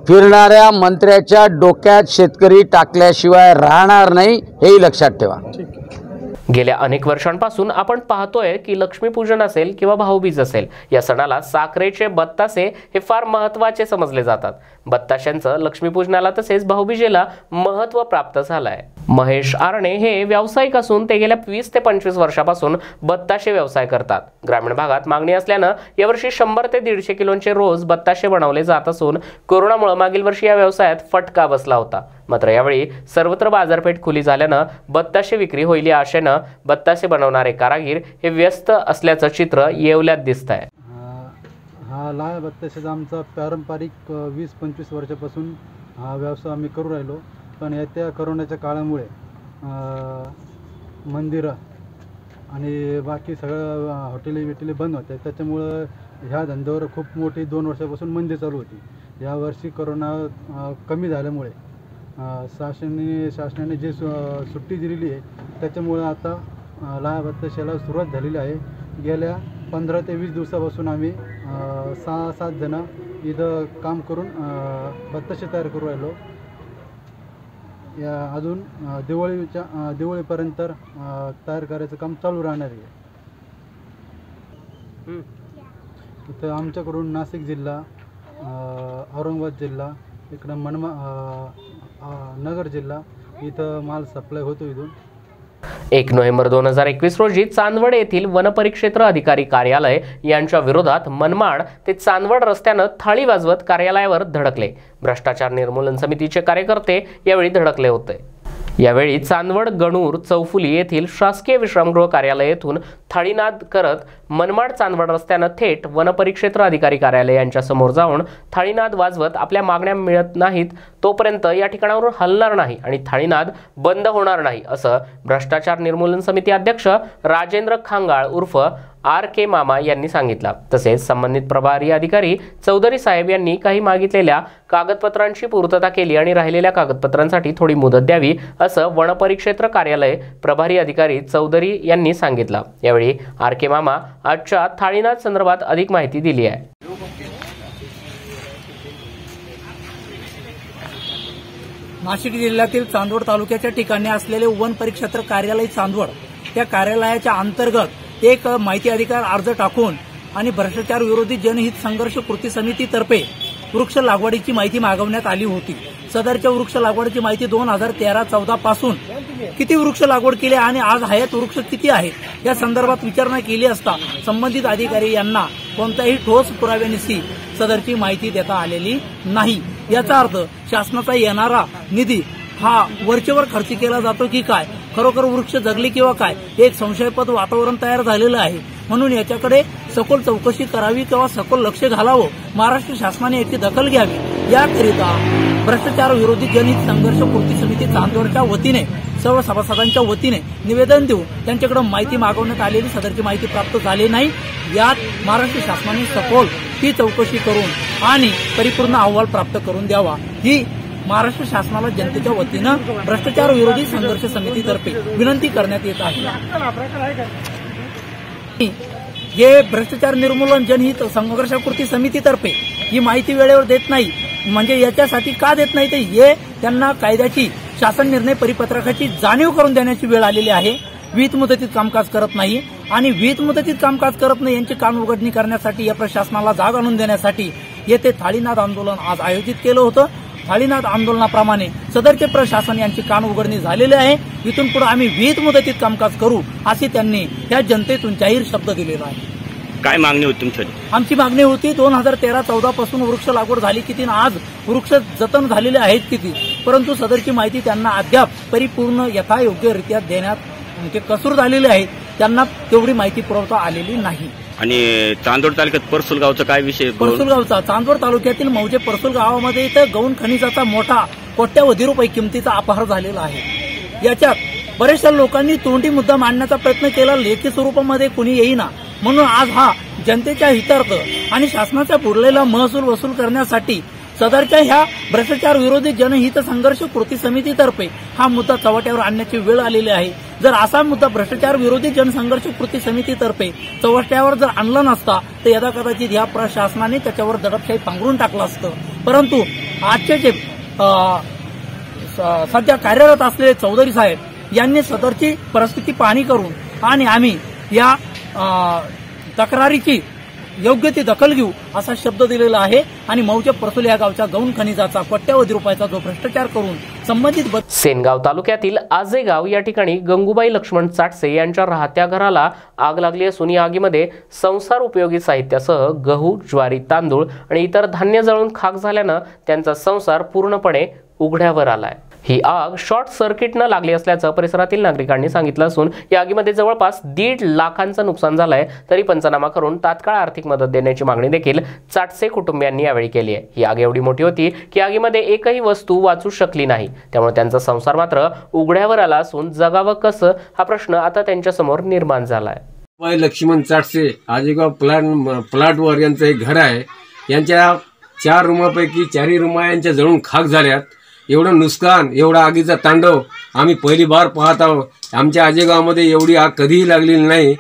फिरणाऱ्या मंत्र्याच्या डोक्यात शेतकरी टाकल्याशिवाय राहणार नाही, हेही लक्षात ठेवा. गेल्या अनेक वर्षांपासून आपण पाहतोय की लक्ष्मीपूजन असेल किंवा भाऊबीज असेल, या सणाला साखरेचे बत्तासे हे फार महत्त्वाचे समजले जातात. बत्ताशांचं लक्ष्मीपूजनाला तसेच भाऊबीजेला महत्त्व प्राप्त झालंय. महेश आरणे हे व्यावसायिक असून ते गेल्या 20 ते 25 वर्षापासून बत्ताशे व्यवसाय करतात. ग्रामीण भागात मागणी असल्यानं यावर्षी 100 ते 150 किलोंचे रोज बत्ताशे बनवले जात असून कोरोनामुळे मागील वर्षी या व्यवसायात फटका बसला होता. मात्र यावेळी सर्वत्र बाजारपेठ खुली झाल्यानं बत्ताशे विक्री होईल या आशेनं बत्तासे बनवणारे कारागीर हे व्यस्त असल्याचं चित्र येवल्यात दिसत आहे. हा लाह्या बत्ताशाचा आमचा पारंपरिक 20-25 वर्षापासून हा व्यवसाय आम्ही करू राहिलो. पण येत्या कोरोनाच्या काळामुळे मंदिरं आणि बाकी सगळं हॉटेली बंद होते. त्याच्यामुळं ह्या धंद्यावर खूप मोठी 2 वर्षापासून मंदी चालू होती. यावर्षी कोरोना कमी झाल्यामुळे शासनाने जी सुट्टी दिलेली आहे त्याच्यामुळे आता लाह्या बत्ताशाला सुरुवात झालेली आहे. गेल्या 15 ते 20 दिवसापासून आम्ही 6-7 जण इथं काम करून बत्ताशे तयार करू राहिलो. या अजून दिवाळीपर्यंत तयार करायचं काम चालू राहणार आहे. इथं आमच्याकडून नाशिक जिल्हा, औरंगाबाद जिल्हा, इकडं नगर जिल्हा इथं माल सप्लाय होतो. इथून 1 नोव्हेंबर 2021 रोजी चांदवड येथील वनपरिक्षेत्र अधिकारी कार्यालय यांच्या विरोधात मनमाड ते चांदवड रस्त्यानं थाळी वाजवत कार्यालयावर धडकले. भ्रष्टाचार निर्मूलन समितीचे कार्यकर्ते यावेळी धडकले होते. यावेळी चांदवड, गणूर, चौफुली येथील शासकीय विश्रामगृह कार्यालय येथून थाळीनाद करत मनमाड चांदवड रस्त्यानं थेट वनपरिक्षेत्र अधिकारी कार्यालय यांच्या समोर जाऊन थाळीनाद वाजवत आपल्या मागण्या मिळत नाहीत तोपर्यंत या ठिकाणावर हलणार नाही आणि थाळीनाद बंद होणार नाही असं भ्रष्टाचार निर्मूलन समिती अध्यक्ष राजेंद्र खांगाळ उर्फ RK मामा यांनी सांगितलं. तसेच संबंधित प्रभारी अधिकारी चौधरी साहेब यांनी काही मागितलेल्या कागदपत्रांची पूर्तता केली आणि राहिलेल्या कागदपत्रांसाठी थोडी मुदत द्यावी असं वनपरिक्षेत्र कार्यालय प्रभारी अधिकारी चौधरी यांनी सांगितलं. यावेळी RK मामा आजच्या थाळीनाद संदर्भात अधिक माहिती दिली आहे. नाशिक जिल्ह्यातील चांदवड तालुक्याच्या ठिकाणी असलेले वन परिक्षेत्र कार्यालय चांदवड, त्या कार्यालयाच्या अंतर्गत एक माहिती अधिकार अर्ज टाकून आणि भ्रष्टाचार विरोधी जनहित संघर्ष कृती समितीतर्फे वृक्ष लागवडीची माहिती मागवण्यात आली होती. सदरच्या वृक्ष लागवडीची माहिती 2013-14 पासून किती वृक्ष लागवड केली आणि आज हयात वृक्ष किती आहेत या संदर्भात विचारणा केली असता संबंधित अधिकारी यांना कोणत्याही ठोस पुराव्यानिशी सदरची माहिती देता आलेली नाही. याचा अर्थ शासनाचा येणारा निधी हा वरचेवर खर्च केला जातो की काय, खरोखर वृक्ष जगले किंवा काय, हे एक संशयास्पद वातावरण तयार झालेलं आहे. म्हणून याच्याकडे सखोल चौकशी करावी किंवा सखोल लक्ष घालावं. महाराष्ट्र शासनाने याची दखल घ्यावी. याकरिता भ्रष्टाचार विरोधी जनहित संघर्ष कृती समिती चांदवडच्या वतीने सर्व सभासदांच्या वतीने निवेदन देऊन त्यांच्याकडे माहिती मागवण्यात आलेली सदरची माहिती प्राप्त झाली नाही। यात महाराष्ट्र शासनाने सखोल ती चौकशी करून आणि परिपूर्ण अहवाल प्राप्त करून द्यावा ही महाराष्ट्र शासनाला जनतेच्या वतीनं भ्रष्टाचार विरोधी संघर्ष समितीतर्फे विनंती करण्यात येत आहे। हे भ्रष्टाचार निर्मूलन जनहित संघर्ष कृती समितीतर्फे ही माहिती वेळेवर देत नाही, म्हणजे याच्यासाठी का देत नाही तर हे त्यांना कायद्याची शासन निर्णय परिपत्रकाची जाणीव करून देण्याची वेळ आलेली आहे। विहित मुदतीत कामकाज करत नाही आणि विहित मुदतीत कामकाज करत नाही यांची कान उघडणी करण्यासाठी या प्रशासनाला जाग आणून देण्यासाठी येथे थाळीनाद आंदोलन आज आयोजित केलं होतं। थाळीनाद आंदोलनाप्रमाणे सदरचे प्रशासन यांची कान उघडणी झालेली आहे। इथून पुढे आम्ही विहित मुदतीत कामकाज करू अशी त्यांनी या जनतेतून जाहीर शब्द दिलेला आहे। काय मागणी होती तुमची? आमची मागणी होती 2013-14 पासून वृक्ष लागवड झाली किती, आज वृक्ष जतन झालेले आहेत किती, परंतु सदरची माहिती त्यांना अद्याप परिपूर्ण यथायोग्यरित्या देण्यात म्हणजे कसूर झालेले आहेत, त्यांना तेवढी माहिती पुरवता आलेली नाही। आणि चांदोड तालुक्यात परसूल गावचा काय विषय? परसूल गावचा चांदोड तालुक्यातील मौजे परसूल गावामध्ये इथं गौण खनिजाचा मोठा कोट्यावधी रुपये किमतीचा अपहार झालेला आहे। याच्यात बरेचशा लोकांनी तोंडी मुद्दा मांडण्याचा प्रयत्न केला, लेखी स्वरूपामध्ये कुणी येईना, म्हणून आज हा जनतेच्या हितार्थ आणि शासनाचा बुडलेला महसूल वसूल करण्यासाठी सदरच्या ह्या भ्रष्टाचार विरोधी जनहित संघर्ष कृती समितीतर्फे हा मुद्दा चव्हाट्यावर आणण्याची वेळ आलेली आहे। जर असा मुद्दा भ्रष्टाचार विरोधी जनसंघर्ष कृती समितीतर्फे चव्हाट्यावर जर आणला नसता तर यदा कदाचित ह्या प्रशासनाने त्याच्यावर दडपशाही पांघरून टाकलं असतं, परंतु आजचे जे सध्या कार्यरत असलेले चौधरी साहेब यांनी सदरची परिस्थिती पाहणी करून आणि आम्ही या तक्रारीची योग्य ती दखल घेऊ असा शब्द दिलेला आहे आणि मौजे परसूल या गावच्या गौण खनिजाचा कोट्यावधी रुपयाचा जो भ्रष्टाचार करून संबंधित सेनगाव तालुक्यातील आजेगाव या ठिकाणी गंगूबाई लक्ष्मण चाटसे यांच्या राहत्या घराला आग लागली असून या आगीमध्ये संसार उपयोगी साहित्यासह गहू, ज्वारी, तांदूळ आणि इतर धान्य जळून खाक झाल्यानं त्यांचा संसार पूर्णपणे उघड्यावर आलाय। ही आग शॉर्ट सर्किटनं लागली असल्याचं परिसरातील नागरिकांनी सांगितलं असून या आगीमध्ये जवळपास 1.5 लाखांचं नुकसान झालंय, तरी पंचनामा करून तात्काळ आर्थिक मदत देण्याची मागणी देखील चाटसे कुटुंबियांनी यावेळी केली आहे। ही आग एवढी मोठी होती की आगीमध्ये एकही वस्तू वाचू शकली नाही, त्यामुळे त्यांचा संसार मात्र उघड्यावर आला असून जगावं कसं हा प्रश्न आता त्यांच्या समोर निर्माण झालाय। लक्ष्मण चाटसे आजेगाव प्लॉटवर यांचं एक घर आहे, यांच्या 4 रूमापैकी 4 रूमा यांच्या जळून खाक झाल्यात। एवढं नुकसान, एवढा आगीचा तांडव आम्ही पहिली बार पाहत आहोत। आमच्या आजेगावमध्ये एवढी आग कधीही लागलेली नाही।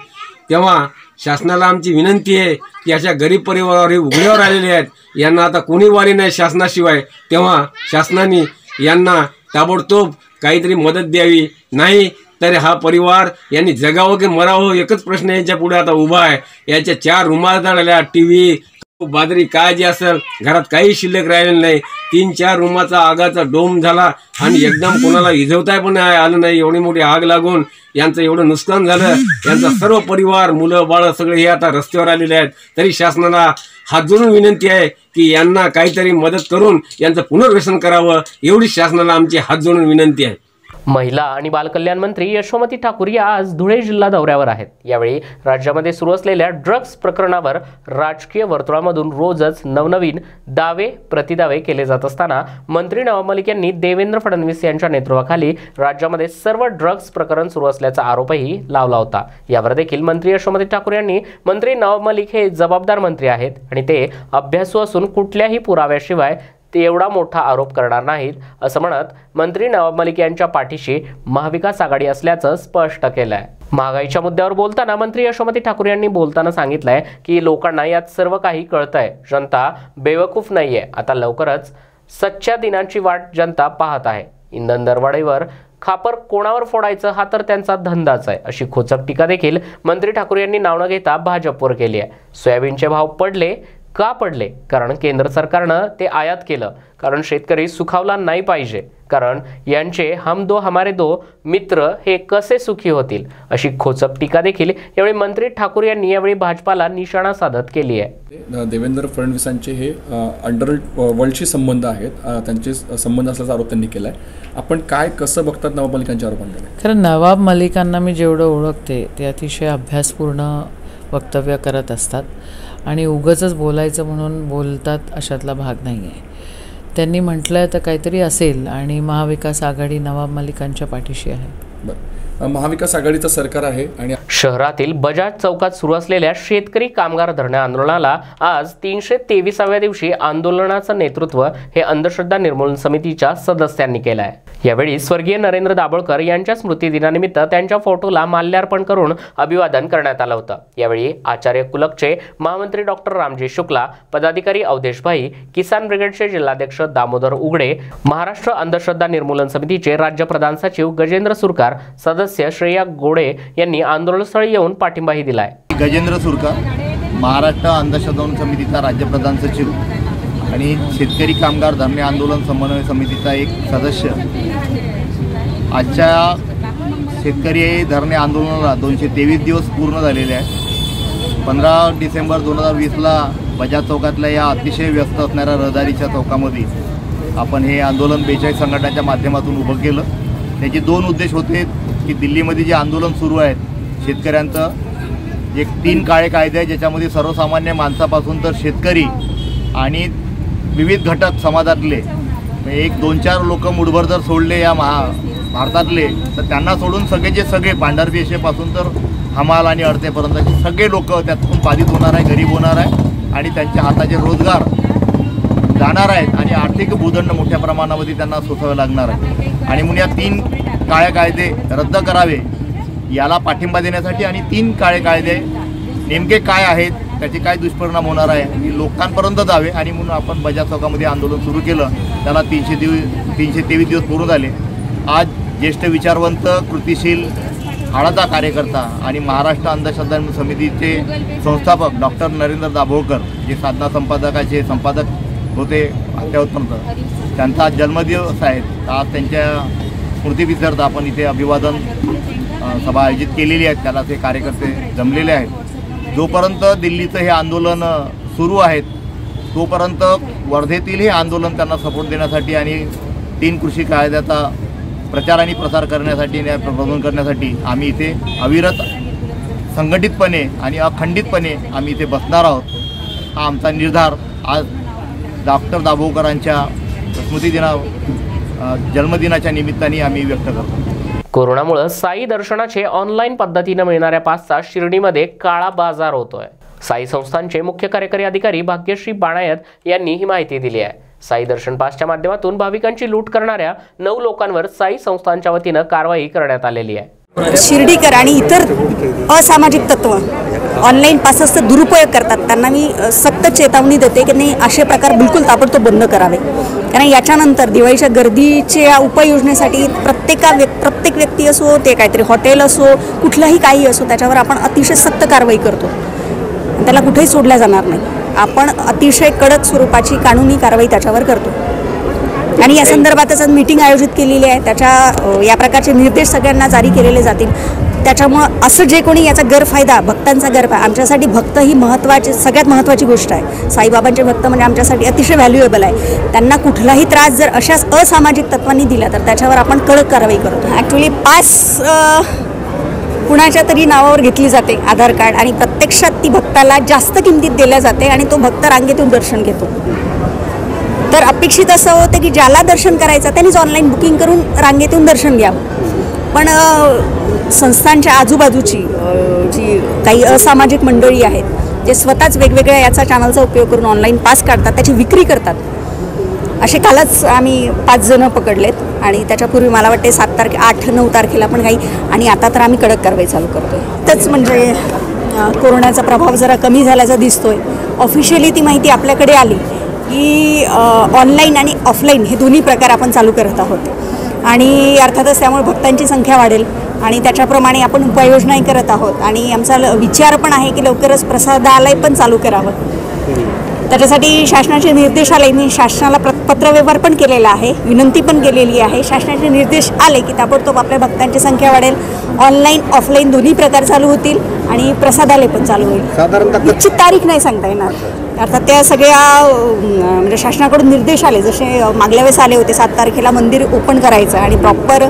तेव्हा शासनाला आमची विनंती आहे की अशा गरीब परिवारावर उघड्यावर आलेले आहेत, यांना आता कोणी वाली नाही शासनाशिवाय, तेव्हा शासनाने यांना ताबडतोब काहीतरी मदत द्यावी, नाही तर हा परिवार यांनी जगावं की मरावं एकच प्रश्न यांच्या पुढे आता उभा आहे। याच्या 4 रूमा जाळल्या, टीव्ही, बाजरी काय जे असेल घरात काही शिल्लक राहिलेलं नाही। 3-4 रूमाचा आगाचा डोम झाला आणि एकदम कोणाला इजवताय पण आलं नाही। एवढी मोठी आग लागून यांचं एवढं नुकसान झालं, यांचा सर्व परिवार, मुलं बाळ सगळे हे आता रस्त्यावर आलेले आहेत। तरी शासनाला हात जोडून विनंती आहे की यांना काहीतरी मदत करून यांचं पुनर्वसन करावं, एवढी शासनाला आमची हात जोडून विनंती आहे। महिला आणि बालकल्याण मंत्री यशोमती ठाकूर या आज धुळे जिल्हा दौऱ्यावर आहेत। यावेळी राज्यामध्ये सुरू असलेल्या ड्रग्ज प्रकरणावर राजकीय वर्तुळामधून रोजच नवनवीन दावे प्रतिदावे केले जात असताना मंत्री नवाब मलिक यांनी देवेंद्र फडणवीस यांच्या नेतृत्वाखाली राज्यामध्ये सर्व ड्रग्ज प्रकरण सुरू असल्याचा आरोपही लावला होता। यावर देखील मंत्री यशोमती ठाकूर यांनी मंत्री नवाब मलिक हे जबाबदार मंत्री आहेत आणि ते अभ्यासू असून कुठल्याही पुराव्याशिवाय ते एवढा मोठा आरोप करणार नाहीत असं म्हणत मंत्री नवाब मलिक यांच्या पाठीशी महाविकास आघाडी असल्याचं स्पष्ट केलंय। महागाईच्या मुद्द्यावर बोलताना मंत्री यशोमती ठाकूर यांनी बोलताना सांगितलंय की लोकांना यात सर्व काही कळतंय, जनता बेवकूफ नाहीये, आता लवकरच सच्च्या दिनांची वाट जनता पाहत आहे। इंधन दरवाढीवर खापर कोणावर फोडायचं हा तर त्यांचा धंदाच आहे, अशी खोचक टीका देखील मंत्री ठाकूर यांनी नाव न घेता भाजपवर केली आहे। सोयाबीनचे भाव पडले का पडले? कारण केंद्र सरकारनं ते आयात केलं, कारण शेतकरी सुखावला नाही पाहिजे, कारण यांचे हम दो हमारे दो मित्र हे कसे सुखी होतील, अशी खोचक टीका देखील यावेळी मंत्री ठाकूर यांनी यावेळी भाजपाला निशाणा साधत केली आहे। देवेंद्र फडणवीसांचे हे अंडरवर्ल्डशी संबंध आहेत, त्यांचे संबंध असल्याचा आरोप त्यांनी केलाय। आपण काय कसं बघतात नवाब मलिकांच्या आरोपांकडे? कारण नवाब मलिकांना मी जेवढं ओळखते ते अतिशय अभ्यासपूर्ण वक्तव्य करत असतात आणि उगाचच बोलायचं म्हणून बोलतात अशातला भाग नाही आहे। त्यांनी म्हटलं तर काहीतरी असेल आणि महाविकास आघाडी नवाब मलिकांच्या पाठीशी आहे. महाविकास आघाडीचं सरकार आहे. आणि शहरातील बजाज चौकात सुरू असलेल्या शेतकरी कामगार धरणे आंदोलनाला आज 323व्या दिवशी आंदोलनाचं नेतृत्व हे अंधश्रद्धा निर्मूलन समितीच्या सदस्यांनी केलं आहे. यावेळी स्वर्गीय नरेंद्र दाभोळकर यांच्या स्मृतिदिनानिमित्त त्यांच्या फोटोला माल्यार्पण करून अभिवादन करण्यात आलं होतं. यावेळी आचार्य कुलकचे महामंत्री डॉक्टर रामजी शुक्ला, पदाधिकारी अवधेश भाई, किसान ब्रिगेडचे जिल्हाध्यक्ष दामोदर उघडे, महाराष्ट्र अंधश्रद्धा निर्मूलन समितीचे राज्य प्रधान सचिव गजेंद्र सुरकार, सदस्य श्रेया गोडे यांनी आंदोलनस्थळी येऊन पाठिंबाही दिलाय. गजेंद्र सुरकार, महाराष्ट्र अंधश्रद्धा समितीचा राज्य प्रधान सचिव आणि शेतकरी कामगार धरणे आंदोलन समन्वय समितीचा एक सदस्य. आजच्या शेतकरी धरणे आंदोलनाला 223 दिवस पूर्ण झालेले आहेत. 15 डिसेंबर 2020ला बजाज चौकातल्या या अतिशय व्यस्त असणाऱ्या रहदारीच्या चौकामध्ये आपण हे आंदोलन 42 संघटनांच्या माध्यमातून उभं केलं. त्याचे 2 उद्देश होते की दिल्लीमध्ये जे आंदोलन सुरू आहे शेतकऱ्यांचं, एक 3 काळे कायदे आहे ज्याच्यामध्ये सर्वसामान्य माणसापासून तर शेतकरी आणि विविध घटक समाजातले 1-2-4 लोक मुठभर जर सोडले या भारतातले तर त्यांना सोडून सगळेचे सगळे पांढरपेशेपासून तर हमाल आणि अडतेपर्यंतचे सगळे लोक त्यातून बाधित होणार आहे, गरीब होणार आहे आणि त्यांच्या हाताचे रोजगार जाणार आहेत आणि आर्थिक भूदंड मोठ्या प्रमाणामध्ये त्यांना सोसावे लागणार आहे. आणि म्हणून या 3 काळे कायदे रद्द करावे याला पाठिंबा देण्यासाठी आणि 3 काळे कायदे नेमके काय आहेत, त्याचे काय दुष्परिणाम होणार आहे हे लोकांपर्यंत जावे आणि म्हणून आपण बजाज चौकामध्ये आंदोलन सुरू केलं. त्याला 323 दिवस पूर्ण झाले. आज ज्येष्ठ विचारवंत, कृतिशील, हाडाचा कार्यकर्ता आणि महाराष्ट्र अंधश्रद्धा समितीचे संस्थापक डॉक्टर नरेंद्र दाभोळकर, जे साधना संपादकाचे संपादक होते अत्यावपर्यंत, त्यांचा आज जन्मदिवस आहे. आज त्यांच्या स्मृतिप्रीत्यर्थ आपण इथे अभिवादन सभा आयोजित केलेली आहे. त्याला ते कार्यकर्ते जमलेले आहेत. जोपर्यंत दिल्लीचं हे आंदोलन सुरू आहे तोपर्यंत वर्धेतील हे आंदोलन त्यांना सपोर्ट देण्यासाठी आणि 3 कृषी कायद्याचा प्रचार आणि प्रसार करण्यासाठी, प्रबोधन करण्यासाठी आम्ही इथे अविरत संघटितपणे आणि अखंडितपणे आम्ही इथे बसणार आहोत. हा आमचा निर्धार आज डॉक्टर दाभोळकरांच्या जन्मदिनाच्या निमित्ताने आम्ही व्यक्त करतो. कोरोनामुळे साई दर्शनाचे ऑनलाईन पद्धतीने मिळणाऱ्या पासचा शिर्डीमध्ये काळा बाजार होतोय. साई संस्थानचे मुख्य कार्यकारी अधिकारी भाग्यश्री बाणायत यांनी ही माहिती दिली आहे. साई दर्शन पासच्या माध्यमातून भाविकांची लूट करणाऱ्या 9 लोकांवर साई संस्थानच्या वतीनं कारवाई करण्यात आलेली आहे. शिर्डीकर आणि इतर असामाजिक तत्व ऑनलाईन पासचा दुरुपयोग करतात, त्यांना मी सक्त चेतावणी देते की नाही, असे प्रकार बिलकुल ताबडतोब बंद करावे. कारण याच्यानंतर दिवाळीच्या गर्दीच्या उपाययोजनेसाठी प्रत्येक व्यक्ती असो, ते काहीतरी हॉटेल असो, कुठलंही काही असो, त्याच्यावर आपण अतिशय सक्त कारवाई करतो. त्याला कुठेही सोडल्या जाणार नाही. आपण अतिशय कडक स्वरूपाची कानूनी कारवाई त्याच्यावर करतो आणि या संदर्भातच मीटिंग आयोजित केलेली आहे. त्याच्या या प्रकारचे निर्देश सगळ्यांना जारी केलेले जातील. त्याच्यामुळं असं जे कोणी याचा गैरफायदा, भक्तांचा गैरफायदा, आमच्यासाठी भक्त ही सगळ्यात महत्त्वाची गोष्ट आहे. साईबाबांचे भक्त म्हणजे आमच्यासाठी अतिशय व्हॅल्युएबल आहे. त्यांना कुठलाही त्रास जर अशाच असामाजिक तत्वांनी दिला तर त्याच्यावर आपण कडक कारवाई करतो. ॲक्च्युली पास कुणाच्या तरी नावावर घेतली जाते, आधार कार्ड, आणि प्रत्यक्षात ती भक्ताला जास्त किमतीत दिल्या जाते आणि तो भक्त रांगेतून दर्शन घेतो. तर अपेक्षित असं होतं की ज्याला दर्शन करायचं त्यांनीच ऑनलाईन बुकिंग करून रांगेतून दर्शन घ्यावं. पण संस्थांच्या आजूबाजूची जी काही असामाजिक मंडळी आहेत, जे स्वतःच वेगवेगळ्या याचा चॅनलचा उपयोग करून ऑनलाईन पास काढतात, त्याची विक्री करतात, असे कालच आम्ही 5 जण पकडलेत. आणि त्याच्यापूर्वी मला वाटते 8-9 तारखेला पण काही, आणि आता तर आम्ही कडक कारवाई चालू करतोय. तेच म्हणजे कोरोनाचा प्रभाव जरा कमी झाल्याचा दिसतोय. ऑफिशियली ती माहिती आपल्याकडे आली की ऑनलाईन आणि ऑफलाईन हे दोन्ही प्रकार आपण चालू करत आहोत. आणि अर्थातच त्यामुळे भक्तांची संख्या वाढेल आणि त्याच्याप्रमाणे आपण उपाययोजनाही करत आहोत. आणि आमचा विचार पण आहे की लवकरच प्रसादालय पण चालू करावं. त्याच्यासाठी शासनाचे निर्देश आले. मी शासनाला पत्रव्यवहार पण केलेला आहे, विनंती पण केलेली आहे. शासनाचे निर्देश आले की ताबडतोब आपल्या भक्तांची संख्या वाढेल, ऑनलाईन ऑफलाईन दोन्ही प्रकार चालू होतील आणि प्रसादालय पण चालू होईल. साधारणतः निश्चित तारीख नाही सांगता येणार. अर्थात त्या सगळ्या म्हणजे शासनाकडून निर्देश आले, जसे मागल्या वेळेस आले होते 7 तारखेला मंदिर ओपन करायचं आणि प्रॉपर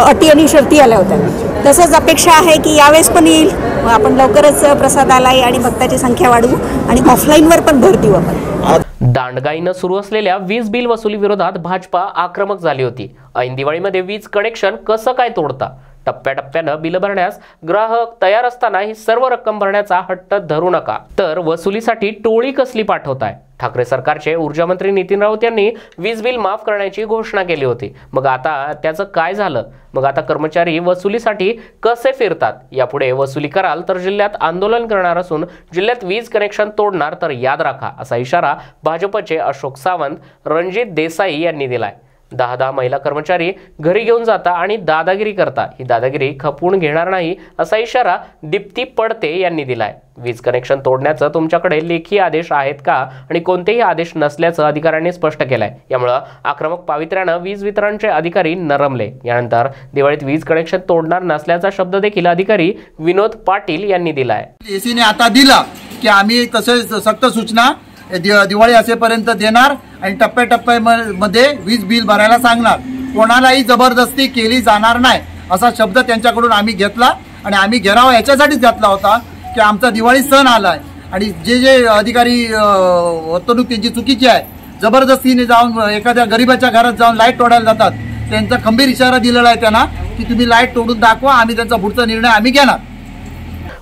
अटी आणि शर्ती आल्या होत्या. तसंच अपेक्षा आहे की यावेळेस पण येईल. आपण लवकरच प्रसादालय आणि भक्ताची संख्या वाढवू आणि ऑफलाईनवर पण भर देऊ आपण. दांडगाईनं सुरू असलेल्या वीज बिल वसुली विरोधात भाजपा आक्रमक झाली होती. ऐन दिवाळीमध्ये वीज कनेक्शन कसं काय तोडता? टप्प्याटप्प्यानं बिल भरण्यास ग्राहक तयार असताना ही सर्व रक्कम भरण्याचा हट्ट धरू नका, तर वसुलीसाठी टोळी कसली पाठवताय? ठाकरे सरकारचे ऊर्जा मंत्री नितीन राऊत यांनी वीज बिल माफ करण्याची घोषणा केली होती. मग आता त्याचं काय झालं? मग आता कर्मचारी वसुलीसाठी कसे फिरतात? यापुढे वसुली कराल तर जिल्ह्यात आंदोलन करणार असून जिल्ह्यात वीज कनेक्शन तोडणार तर याद राखा, असा इशारा भाजपचे अशोक सावंत, रणजित देसाई यांनी दिलाय. 10 महिला कर्मचारी घरी घेऊन जाता आणि दादागिरी करता, ही दादागिरी खपवून घेणार नाही, असा इशारा दीप्ती पडते यांनी दिलाय. वीज कनेक्शन तोडण्याचं तुमच्याकडे लेखी आदेश आहेत का? आणि कोणतेही आदेश नसल्याचं अधिकाऱ्यांनी स्पष्ट केलंय. यामुळे आक्रमक पावित्र्यानं वीज वितरणचे अधिकारी नरमले. यानंतर दिवाळीत वीज कनेक्शन तोडणार नसल्याचा शब्द देखील अधिकारी विनोद पाटील यांनी दिलाय. एसीने आता दिला की आम्ही तसेच सक्त सूचना दिवाळी असेपर्यंत देणार आणि टप्प्याटप्प्यामध्ये वीज बिल भरायला सांगणार. कोणालाही जबरदस्ती केली जाणार नाही असा शब्द त्यांच्याकडून आम्ही घेतला आणि आम्ही घेराव याच्यासाठीच घातला होता की आमचा दिवाळी सण आलाय आणि जे अधिकारी वर्तणूक त्यांची चुकीची आहे, जबरदस्तीने जाऊन एखाद्या गरीबाच्या घरात जाऊन लाईट तोडायला जातात, त्यांचा खंबीर इशारा दिलेला आहे त्यांना की तुम्ही लाईट तोडून दाखवा, आम्ही त्यांचा पुढचा निर्णय आम्ही घेणार.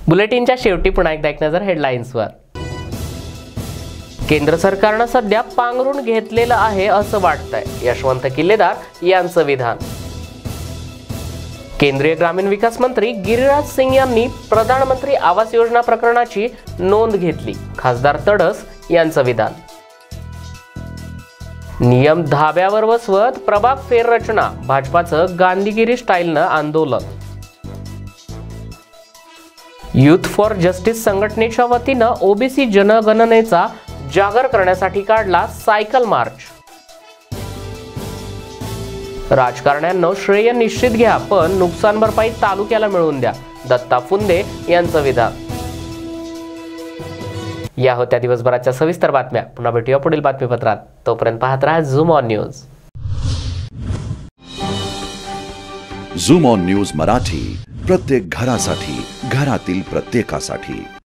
बुलेटिनच्या शेवटी पुन्हा एकदा एक नजर हेडलाईन्सवर. केंद्र सरकारनं सध्या पांघरून घेतलेलं आहे असं वाटतंय, यशवंत किल्लेदार यांचं विधान. केंद्रीय ग्रामीण विकास मंत्री गिरिराज सिंग यांनी प्रधानमंत्री आवास योजना प्रकरणाची नोंद घेतली, खासदार तडस यांचं विधान. नियम धाब्यावर बसवत प्रभाग फेररचना, भाजपाचं गांधीगिरी स्टाईलनं आंदोलन. युथ फॉर जस्टिस संघटनेच्या वतीनं ओबीसी जनगणनेचा जागर करण्यासाठी काढला सायकल मार्च. राजकारण्यांनो श्रेय निश्चित घ्या, पण नुकसान भरपाई तालुक्याला मिळवून द्या, दत्ता फुंदे यांचं विधान. या होत्या दिवसभराच्या सविस्तर बातम्या. पुन्हा भेटूया पुढील बातमीपत्रात. तोपर्यंत पाहत राहा zoom on news. Zoom on news Marathi, प्रत्येक घरासाठी, घरातील प्रत्येकासाठी.